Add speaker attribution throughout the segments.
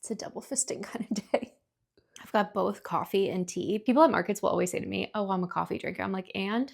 Speaker 1: It's a double fisting kind of day. I've got both coffee and tea. People at markets will always say to me, oh, I'm a coffee drinker. I'm like, and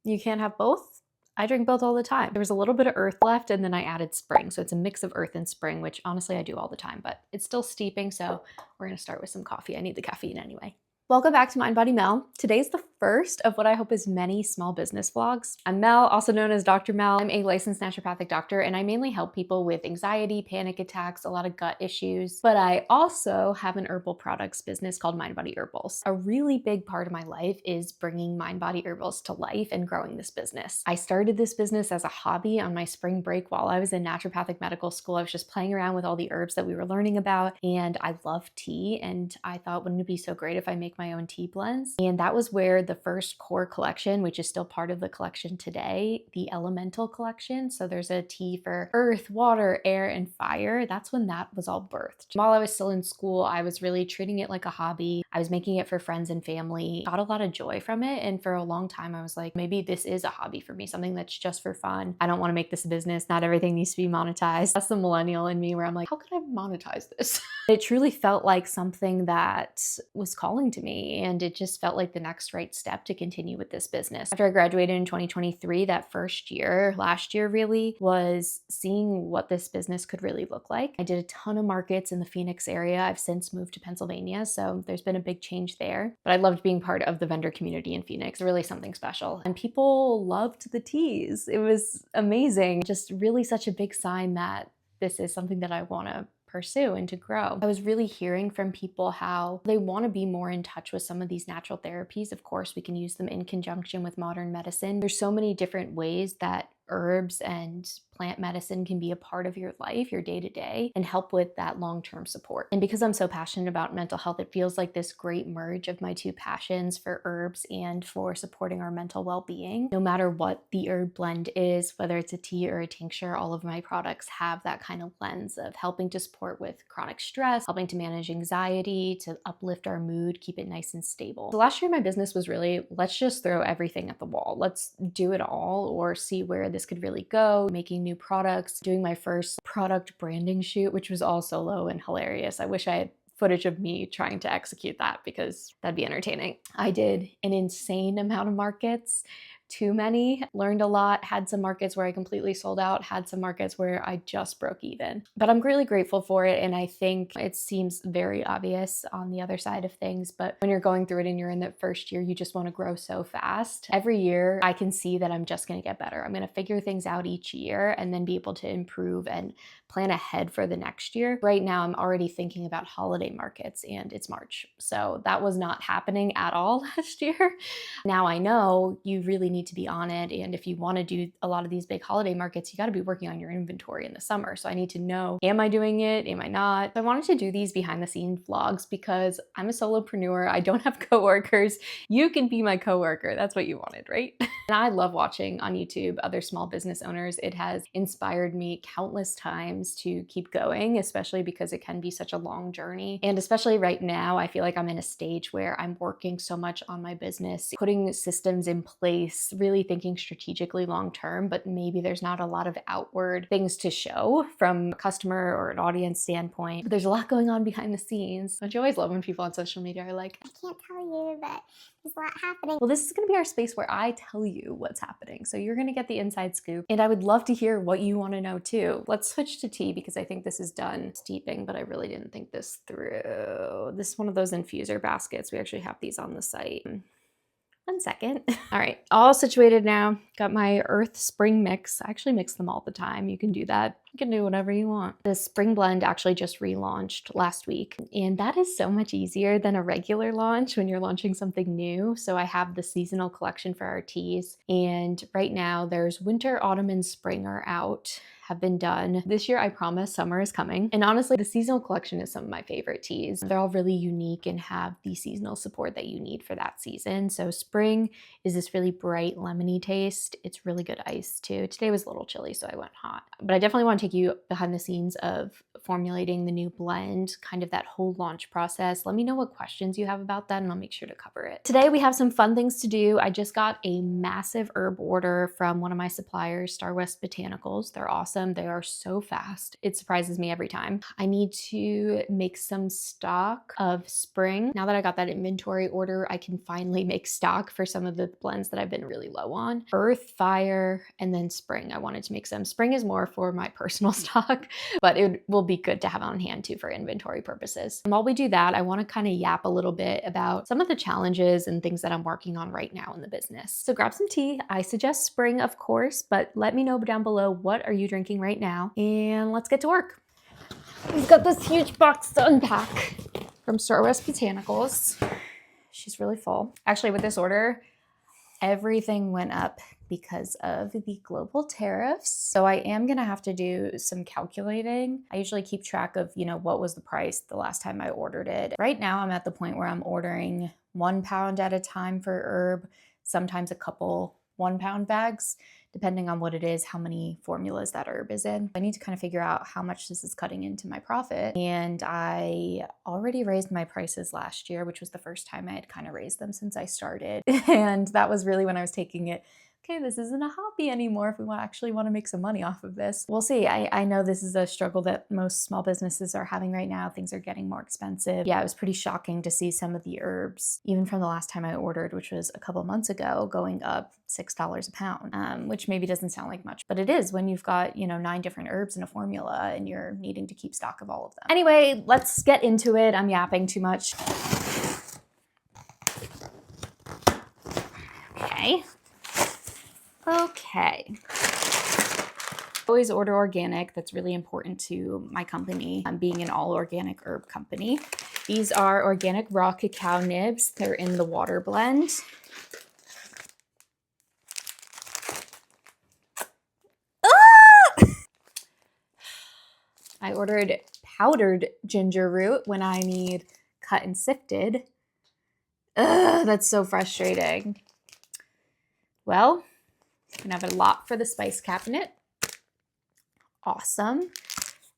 Speaker 1: you can't have both? I drink both all the time. There was a little bit of earth left and then I added spring. So it's a mix of earth and spring, which honestly I do all the time, but it's still steeping. So we're gonna start with some coffee. I need the caffeine anyway. Welcome back to Mind Body Mel. Today's the first of what I hope is many small business vlogs. I'm Mel, also known as Dr. Mel. I'm a licensed naturopathic doctor and I mainly help people with anxiety, panic attacks, a lot of gut issues. But I also have an herbal products business called Mind Body Herbals. A really big part of my life is bringing Mind Body Herbals to life and growing this business. I started this business as a hobby on my spring break while I was in naturopathic medical school. I was just playing around with all the herbs that we were learning about and I love tea and I thought, wouldn't it be so great if I make my own tea blends? And that was where the first core collection, which is still part of the collection today, the elemental collection. So there's a tea for earth, water, air, and fire. That's when that was all birthed. While I was still in school, I was really treating it like a hobby. I was making it for friends and family, got a lot of joy from it. And for a long time, I was like, maybe this is a hobby for me, something that's just for fun. I don't want to make this a business. Not everything needs to be monetized. That's the millennial in me where I'm like, how could I monetize this? It truly felt like something that was calling to me. And it just felt like the next right step to continue with this business. After I graduated in 2023, that first year, last year really, was seeing what this business could really look like. I did a ton of markets in the Phoenix area. I've since moved to Pennsylvania, so there's been a big change there. But I loved being part of the vendor community in Phoenix. Really something special. And people loved the teas. It was amazing. Just really such a big sign that this is something that I want to pursue and to grow. I was really hearing from people how they want to be more in touch with some of these natural therapies. Of course, we can use them in conjunction with modern medicine. There's so many different ways that herbs and plant medicine can be a part of your life, your day-to-day, and help with that long-term support. And because I'm so passionate about mental health, it feels like this great merge of my two passions for herbs and for supporting our mental well-being. No matter what the herb blend is, whether it's a tea or a tincture, all of my products have that kind of lens of helping to support with chronic stress, helping to manage anxiety, to uplift our mood, keep it nice and stable. So last year, my business was really, let's just throw everything at the wall. Let's do it all or see where this could really go, making new products, doing my first product branding shoot, which was all solo and hilarious. I wish I had footage of me trying to execute that because that'd be entertaining. I did an insane amount of markets. Too many, learned a lot, had some markets where I completely sold out, had some markets where I just broke even. But I'm really grateful for it. And I think it seems very obvious on the other side of things. But when you're going through it and you're in the first year, you just want to grow so fast. Every year, I can see that I'm just going to get better. I'm going to figure things out each year and then be able to improve and plan ahead for the next year. Right now, I'm already thinking about holiday markets and it's March. So that was not happening at all last year. Now I know you really need to be on it. And if you want to do a lot of these big holiday markets, you got to be working on your inventory in the summer. So I need to know, am I doing it? Am I not? So I wanted to do these behind the scenes vlogs because I'm a solopreneur. I don't have coworkers. You can be my coworker. That's what you wanted, right? And I love watching on YouTube other small business owners. It has inspired me countless times to keep going, especially because it can be such a long journey. And especially right now, I feel like I'm in a stage where I'm working so much on my business, putting systems in place, really thinking strategically long term, but maybe there's not a lot of outward things to show from a customer or an audience standpoint. But there's a lot going on behind the scenes. Don't you always love when people on social media are like, I can't tell you, but there's a lot happening. Well, this is going to be our space where I tell you what's happening. So you're going to get the inside scoop. And I would love to hear what you want to know too. Let's switch to tea because I think this is done steeping, but I really didn't think this through. This is one of those infuser baskets. We actually have these on the site. 1 second. All right, all situated now. Got my earth spring mix. I actually mix them all the time. You can do that. You can do whatever you want. The spring blend actually just relaunched last week. And that is so much easier than a regular launch when you're launching something new. So I have the seasonal collection for our teas. And right now there's winter, autumn, and spring are out. Have been done. This year, I promise summer is coming. And honestly, the seasonal collection is some of my favorite teas. They're all really unique and have the seasonal support that you need for that season. So spring is this really bright lemony taste. It's really good ice too. Today was a little chilly, so I went hot. But I definitely want to take you behind the scenes of formulating the new blend, kind of that whole launch process. Let me know what questions you have about that and I'll make sure to cover it. Today we have some fun things to do. I just got a massive herb order from one of my suppliers, Star West Botanicals. They're awesome. awesome. They are so fast. It surprises me every time. I need to make some stock of spring. Now that I got that inventory order, I can finally make stock for some of the blends that I've been really low on. Earth, fire, and then spring. I wanted to make some. Spring is more for my personal stock, but it will be good to have on hand too for inventory purposes. And while we do that, I want to kind of yap a little bit about some of the challenges and things that I'm working on right now in the business. So grab some tea. I suggest spring, of course, but let me know down below, what are you drinking right now? And let's get to work. We've got this huge box to unpack from Star West Botanicals. She's really full. Actually, with this order, everything went up because of the global tariffs. So I am gonna have to do some calculating. I usually keep track of, what was the price the last time I ordered it. Right now, I'm at the point where I'm ordering 1 pound at a time for herb, sometimes a couple 1 pound bags, depending on what it is, how many formulas that herb is in. I need to kind of figure out how much this is cutting into my profit. And I already raised my prices last year, which was the first time I had kind of raised them since I started. And that was really when I was taking it, okay, this isn't a hobby anymore if we actually want to make some money off of this. We'll see. I know this is a struggle that most small businesses are having right now. Things are getting more expensive. Yeah, it was pretty shocking to see some of the herbs, even from the last time I ordered, which was a couple months ago, going up $6 a pound, which maybe doesn't sound like much, but it is when you've got, 9 different herbs in a formula and you're needing to keep stock of all of them. Anyway, let's get into it. I'm yapping too much. Okay. Always order organic. That's really important to my company. I'm being an all organic herb company. These are organic raw cacao nibs. They're in the water blend. I ordered powdered ginger root when I need cut and sifted. Ugh, that's so frustrating. Well, I'm gonna have a lot for the spice cabinet. Awesome.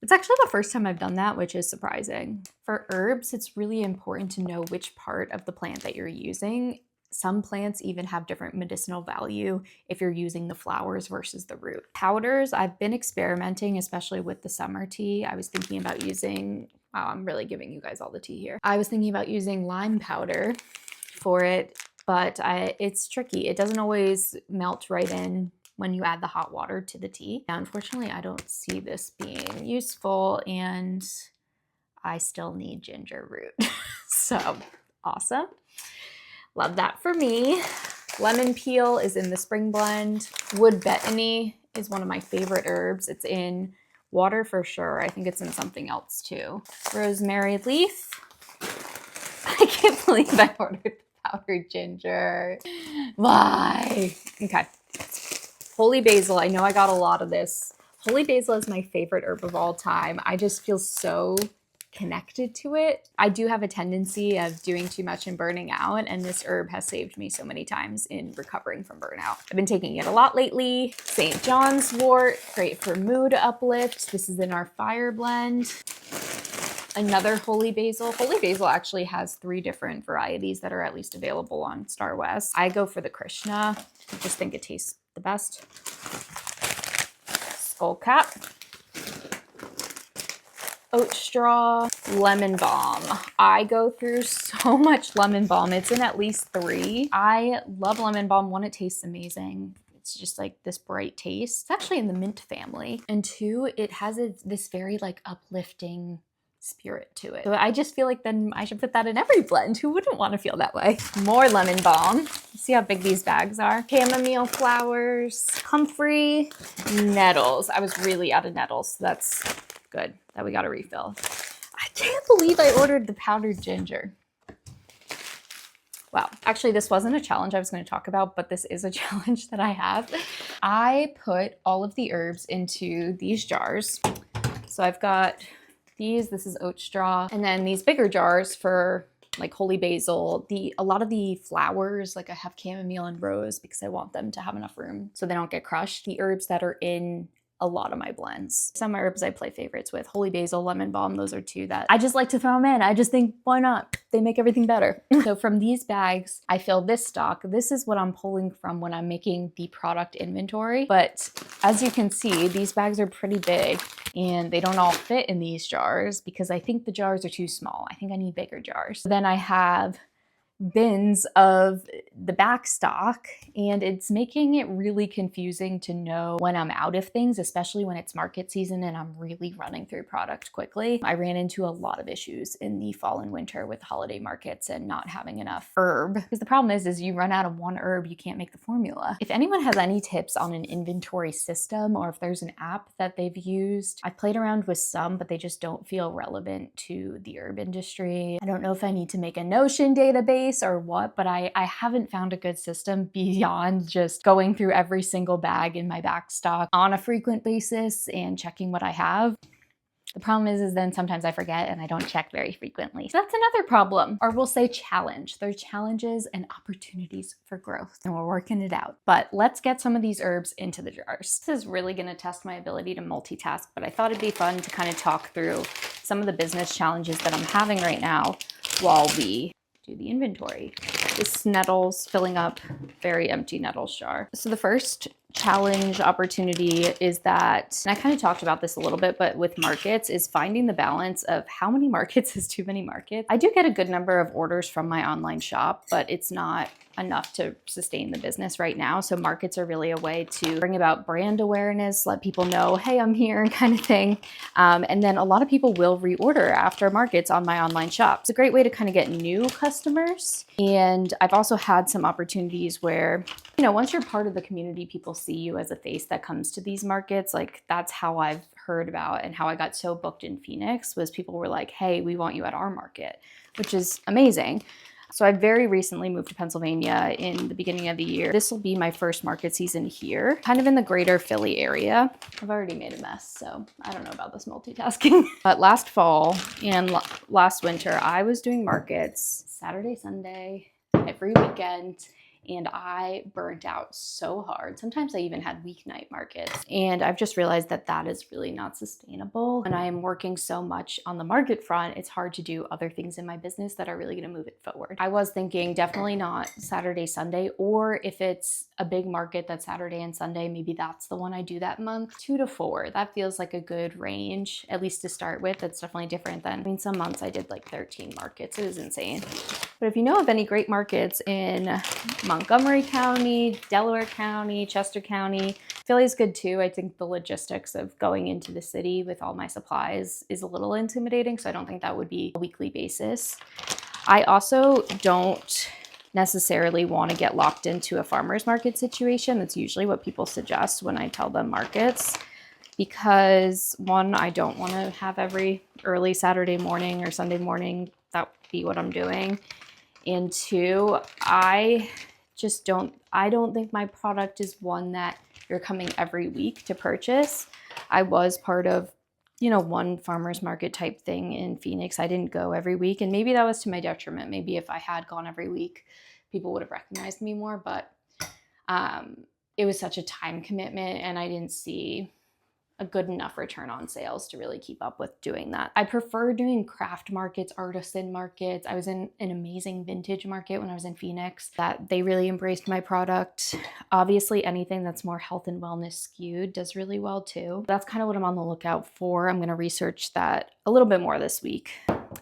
Speaker 1: It's actually the first time I've done that, which is surprising. For herbs, it's really important to know which part of the plant that you're using. Some plants even have different medicinal value if you're using the flowers versus the root. Powders, I've been experimenting, especially with the summer tea. I was thinking about using, wow, I'm really giving you guys all the tea here. I was thinking about using lime powder for it, but it's tricky. It doesn't always melt right in when you add the hot water to the tea. Now, unfortunately, I don't see this being useful, and I still need ginger root. So awesome. Love that for me. Lemon peel is in the spring blend. Wood betony is one of my favorite herbs. It's in water for sure. I think it's in something else too. Rosemary leaf. I can't believe I ordered powdered ginger. Why? Okay. Holy basil. I know I got a lot of this. Holy basil is my favorite herb of all time. I just feel so connected to it. I do have a tendency of doing too much and burning out, and this herb has saved me so many times in recovering from burnout. I've been taking it a lot lately. St. John's wort, great for mood uplift. This is in our fire blend. Another holy basil. Holy basil actually has 3 different varieties that are at least available on Star West. I go for the Krishna. I just think it tastes the best. Skullcap. Oat straw, lemon balm. I go through so much lemon balm. It's in at least 3. I love lemon balm. 1, it tastes amazing. It's just like this bright taste. It's actually in the mint family. And 2, it has this very like uplifting spirit to it. So I just feel like then I should put that in every blend. Who wouldn't want to feel that way? More lemon balm. See how big these bags are? Chamomile flowers, comfrey, nettles. I was really out of nettles, so that's good that we got a refill. I can't believe I ordered the powdered ginger. Wow. Actually, this wasn't a challenge I was going to talk about, but this is a challenge that I have. I put all of the herbs into these jars. So I've got these, this is oat straw, and then these bigger jars for like holy basil. A lot of the flowers, like I have chamomile and rose because I want them to have enough room so they don't get crushed. The herbs that are in a lot of my blends. Some herbs I play favorites with. Holy basil, lemon balm, those are 2 that I just like to throw them in. I just think, why not? they make everything better. So from these bags, I fill this stock. This is what I'm pulling from when I'm making the product inventory. But as you can see, these bags are pretty big and they don't all fit in these jars because I think the jars are too small. I think I need bigger jars. Then I have bins of the back stock, and it's making it really confusing to know when I'm out of things, especially when it's market season and I'm really running through product quickly. I ran into a lot of issues in the fall and winter with holiday markets and not having enough herb, because the problem is you run out of one herb, you can't make the formula. If anyone has any tips on an inventory system, or if there's an app that they've used, I've played around with some, but they just don't feel relevant to the herb industry. I don't know if I need to make a Notion database or what, but I haven't found a good system beyond just going through every single bag in my back stock on a frequent basis and checking what I have. The problem is then sometimes I forget and I don't check very frequently. So that's another problem, or we'll say challenge. There's challenges and opportunities for growth, and we're working it out. But let's get some of these herbs into the jars. This is really gonna test my ability to multitask, but I thought it'd be fun to kind of talk through some of the business challenges that I'm having right now while we do the inventory. This nettles, filling up very empty nettles jar. So the first challenge opportunity is that, and I kind of talked about this a little bit, but with markets, is finding the balance of how many markets is too many markets. I do get a good number of orders from my online shop, but it's not enough to sustain the business right now. So markets are really a way to bring about brand awareness, let people know, hey, I'm here kind of thing. And then a lot of people will reorder after markets on my online shop. It's a great way to kind of get new customers. And I've also had some opportunities where, you know, once you're part of the community, people see you as a face that comes to these markets. Like that's how I've heard about and how I got so booked in Phoenix, was people were like, hey, we want you at our market, which is amazing. So I very recently moved to Pennsylvania in the beginning of the year. This will be my first market season here, kind of in the greater Philly area. I've already made a mess, so I don't know about this multitasking. But last fall and last winter, I was doing markets Saturday, Sunday, every weekend. And I burnt out so hard. Sometimes I even had weeknight markets. And I've just realized that that is really not sustainable. When I am working so much on the market front, it's hard to do other things in my business that are really gonna move it forward. I was thinking definitely not Saturday, Sunday, or if it's a big market that's Saturday and Sunday, maybe that's the one I do that month. 2 to 4, that feels like a good range, at least to start with. It's definitely different than, I mean, some months I did like 13 markets. It was insane. But if you know of any great markets in Montgomery County, Delaware County, Chester County, Philly's good too. I think the logistics of going into the city with all my supplies is a little intimidating, so I don't think that would be a weekly basis. I also don't necessarily want to get locked into a farmer's market situation. That's usually what people suggest when I tell them markets, because one, I don't want to have every early Saturday morning or Sunday morning that be what I'm doing. And two, I don't think my product is one that you're coming every week to purchase. I was part of, you know, one farmer's market type thing in Phoenix. I didn't go every week, and maybe that was to my detriment. Maybe if I had gone every week, people would have recognized me more, but it was such a time commitment and I didn't see a good enough return on sales to really keep up with doing that. I prefer doing craft markets, artisan markets. I was in an amazing vintage market when I was in Phoenix that they really embraced my product. Obviously, anything that's more health and wellness skewed does really well too. That's kind of what I'm on the lookout for. I'm gonna research that a little bit more this week.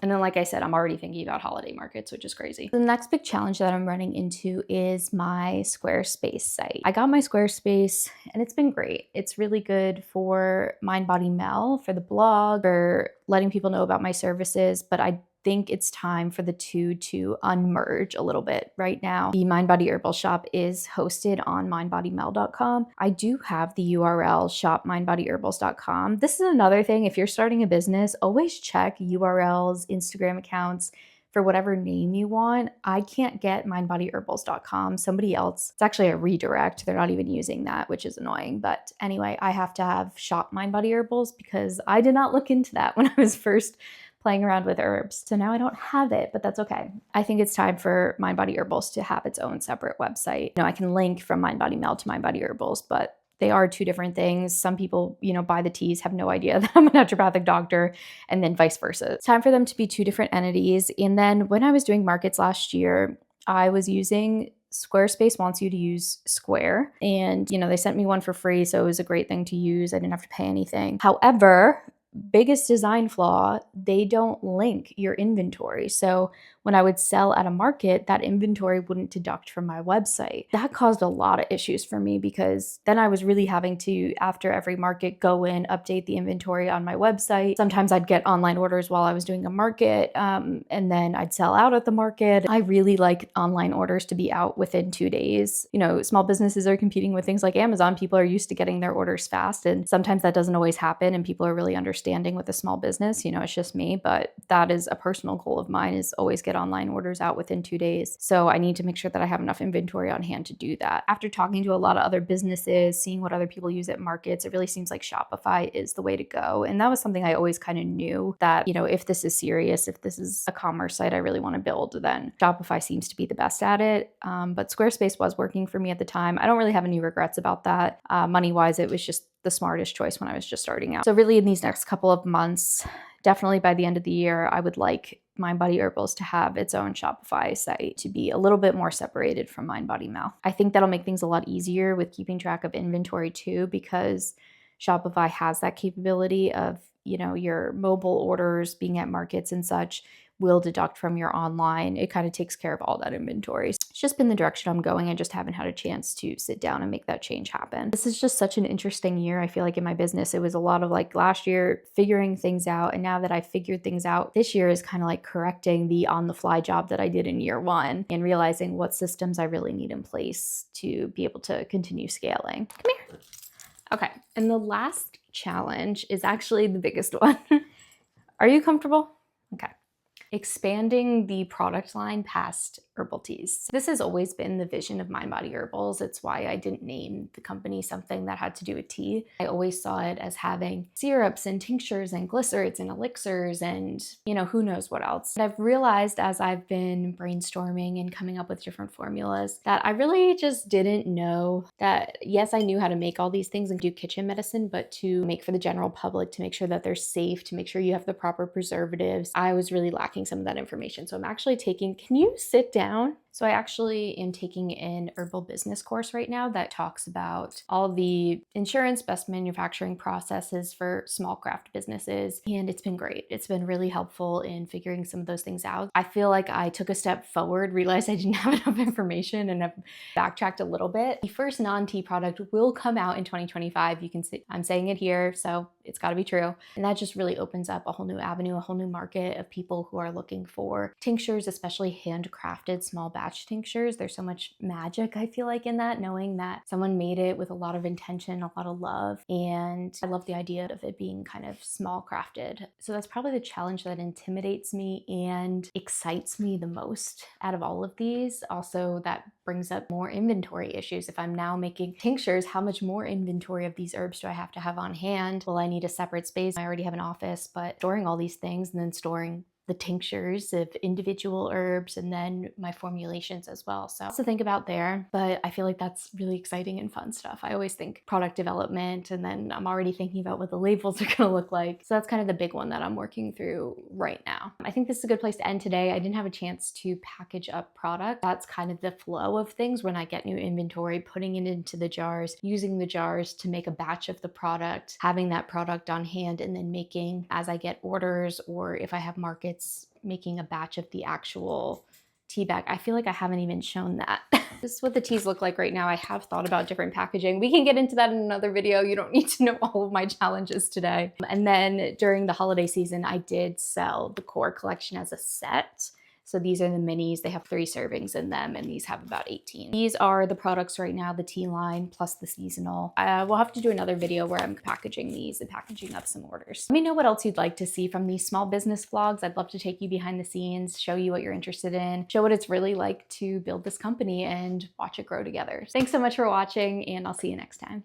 Speaker 1: And then, like I said, I'm already thinking about holiday markets, which is crazy. The next big challenge that I'm running into is my Squarespace site. I got my Squarespace and it's been great. It's really good for Mind Body Mel, for the blog, for letting people know about my services, but I think it's time for the two to unmerge a little bit. Right now, the Mind Body Herbal shop is hosted on mindbodymel.com. I do have the URL shopmindbodyherbals.com. This is another thing. If you're starting a business, always check URLs, Instagram accounts for whatever name you want. I can't get mindbodyherbals.com. Somebody else, it's actually a redirect. They're not even using that, which is annoying. But anyway, I have to have shop Mind Body Herbals because I did not look into that when I was first playing around with herbs. So now I don't have it, but that's okay. I think it's time for Mind Body Herbals to have its own separate website. You know, I can link from Mind Body Mel to Mind Body Herbals, but They are two different things. Some people, buy the teas, have no idea that I'm a naturopathic doctor, and then vice versa. It's time for them to be two different entities. And then when I was doing markets last year, I was using Squarespace wants you to use Square. And, they sent me one for free. So it was a great thing to use. I didn't have to pay anything. However, biggest design flaw, they don't link your inventory. So when I would sell at a market, that inventory wouldn't deduct from my website. That caused a lot of issues for me because then I was really having to, after every market, go in, update the inventory on my website. Sometimes I'd get online orders while I was doing a market, and then I'd sell out at the market. I really like online orders to be out within 2 days. Small businesses are competing with things like Amazon. People are used to getting their orders fast, and sometimes that doesn't always happen, and people are really understanding with a small business. It's just me, but that is a personal goal of mine, is always get online orders out within 2 days. So I need to make sure that I have enough inventory on hand to do that. After talking to a lot of other businesses, seeing what other people use at markets, it really seems like Shopify is the way to go. And that was something I always kind of knew that, if this is serious, if this is a commerce site I really want to build, then Shopify seems to be the best at it. But Squarespace was working for me at the time. I don't really have any regrets about that. Money-wise, it was just the smartest choice when I was just starting out. So really in these next couple of months, definitely by the end of the year, I would like Mind Body Herbals to have its own Shopify site, to be a little bit more separated from Mind Body Mel. I think that'll make things a lot easier with keeping track of inventory too, because Shopify has that capability of, your mobile orders being at markets and such will deduct from your online. It kind of takes care of all that inventory. It's just been the direction I'm going. I just haven't had a chance to sit down and make that change happen. This is just such an interesting year. I feel like in my business, it was a lot of like last year figuring things out. And now that I've figured things out, this year is kind of like correcting the on the fly job that I did in year one and realizing what systems I really need in place to be able to continue scaling. Come here. Okay. And the last challenge is actually the biggest one. Are you comfortable? Okay. Expanding the product line past herbal teas. This has always been the vision of Mind Body Herbals. It's why I didn't name the company something that had to do with tea. I always saw it as having syrups and tinctures and glycerids and elixirs and, who knows what else. But I've realized as I've been brainstorming and coming up with different formulas that I really just didn't know that, yes, I knew how to make all these things and do kitchen medicine, but to make for the general public, to make sure that they're safe, to make sure you have the proper preservatives, I was really lacking some of that information. So I'm actually taking, can you sit down? So I actually am taking an herbal business course right now that talks about all the insurance, best manufacturing processes for small craft businesses. And it's been great. It's been really helpful in figuring some of those things out. I feel like I took a step forward, realized I didn't have enough information, and have backtracked a little bit. The first non-tea product will come out in 2025. You can see I'm saying it here, so it's got to be true. And that just really opens up a whole new avenue, a whole new market of people who are looking for tinctures, especially handcrafted small batch tinctures. There's so much magic, I feel like, in that, knowing that someone made it with a lot of intention, a lot of love. And I love the idea of it being kind of small crafted. So that's probably the challenge that intimidates me and excites me the most out of all of these. Also, that brings up more inventory issues. If I'm now making tinctures, how much more inventory of these herbs do I have to have on hand? Will I need a separate space? I already have an office, but storing all these things and then storing the tinctures of individual herbs and then my formulations as well. So lots to think about there, but I feel like that's really exciting and fun stuff. I always think product development, and then I'm already thinking about what the labels are going to look like. So that's kind of the big one that I'm working through right now. I think this is a good place to end today. I didn't have a chance to package up product. That's kind of the flow of things when I get new inventory, putting it into the jars, using the jars to make a batch of the product, having that product on hand, and then making, as I get orders or if I have markets, making a batch of the actual tea bag. I feel like I haven't even shown that. This is what the teas look like right now. I have thought about different packaging. We can get into that in another video. You don't need to know all of my challenges today. And then during the holiday season, I did sell the core collection as a set. So these are the minis. They have 3 servings in them, and these have about 18. These are the products right now, the tea line plus the seasonal. We'll have to do another video where I'm packaging these and packaging up some orders. Let me know what else you'd like to see from these small business vlogs. I'd love to take you behind the scenes, show you what you're interested in, show what it's really like to build this company and watch it grow together. Thanks so much for watching, and I'll see you next time.